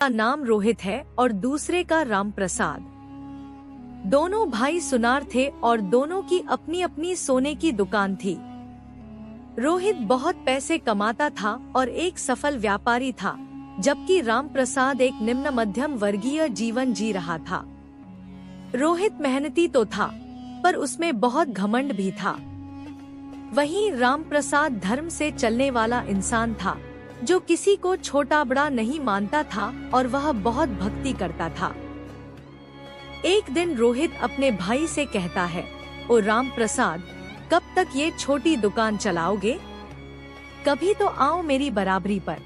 का नाम रोहित है और दूसरे का राम प्रसाद। दोनों भाई सुनार थे और दोनों की अपनी अपनी सोने की दुकान थी। रोहित बहुत पैसे कमाता था और एक सफल व्यापारी था, जबकि राम प्रसाद एक निम्न मध्यम वर्गीय जीवन जी रहा था। रोहित मेहनती तो था, पर उसमें बहुत घमंड भी था। वहीं राम प्रसाद धर्म से चलने वाला इंसान था, जो किसी को छोटा बड़ा नहीं मानता था और वह बहुत भक्ति करता था। एक दिन रोहित अपने भाई से कहता है, ओ राम प्रसाद, कब तक ये छोटी दुकान चलाओगे? कभी तो आओ मेरी बराबरी पर।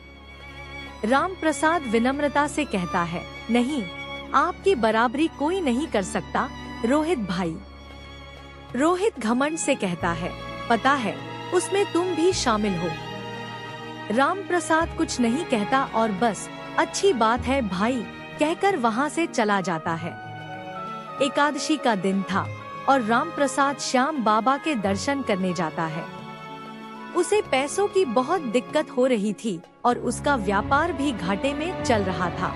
राम प्रसाद विनम्रता से कहता है, नहीं, आपकी बराबरी कोई नहीं कर सकता रोहित भाई। रोहित घमंड से कहता है, पता है, उसमें तुम भी शामिल हो। राम प्रसाद कुछ नहीं कहता और बस अच्छी बात है भाई कहकर वहाँ से चला जाता है। एकादशी का दिन था और राम प्रसाद श्याम बाबा के दर्शन करने जाता है। उसे पैसों की बहुत दिक्कत हो रही थी और उसका व्यापार भी घाटे में चल रहा था।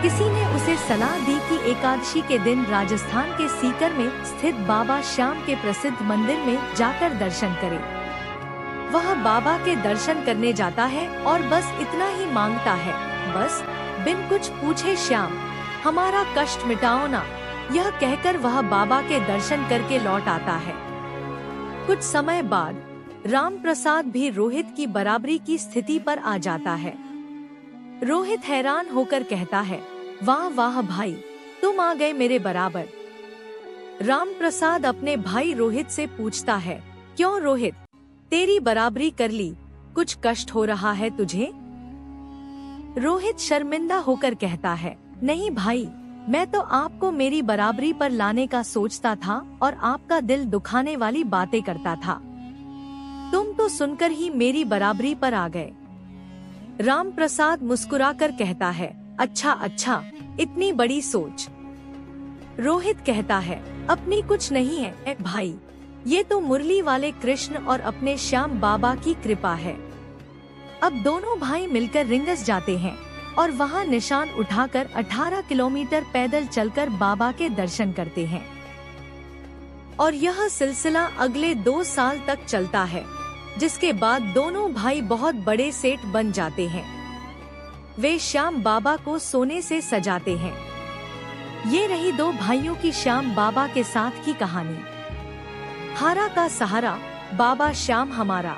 किसी ने उसे सलाह दी कि एकादशी के दिन राजस्थान के सीकर में स्थित बाबा श्याम के प्रसिद्ध मंदिर में जाकर दर्शन करे। वह बाबा के दर्शन करने जाता है और बस इतना ही मांगता है, बस बिन कुछ पूछे, श्याम हमारा कष्ट मिटाओ ना। यह कहकर वह बाबा के दर्शन करके लौट आता है। कुछ समय बाद राम प्रसाद भी रोहित की बराबरी की स्थिति पर आ जाता है। रोहित हैरान होकर कहता है, वाह वाह भाई, तुम आ गए मेरे बराबर। राम प्रसाद अपने भाई रोहित से पूछता है, क्यों रोहित, तेरी बराबरी कर ली, कुछ कष्ट हो रहा है तुझे? रोहित शर्मिंदा होकर कहता है, नहीं भाई, मैं तो आपको मेरी बराबरी पर लाने का सोचता था और आपका दिल दुखाने वाली बातें करता था। तुम तो सुनकर ही मेरी बराबरी पर आ गए। राम प्रसाद मुस्कुराकर कहता है, अच्छा अच्छा, इतनी बड़ी सोच। रोहित कहता है, अपनी कुछ नहीं है भाई, ये तो मुरली वाले कृष्ण और अपने श्याम बाबा की कृपा है। अब दोनों भाई मिलकर रिंगस जाते हैं और वहाँ निशान उठाकर 18 किलोमीटर पैदल चलकर बाबा के दर्शन करते हैं। और यह सिलसिला अगले 2 साल तक चलता है, जिसके बाद दोनों भाई बहुत बड़े सेठ बन जाते हैं। वे श्याम बाबा को सोने से सजाते हैं। ये रही 2 भाइयों की श्याम बाबा के साथ की कहानी। हारा का सहारा, बाबा श्याम हमारा।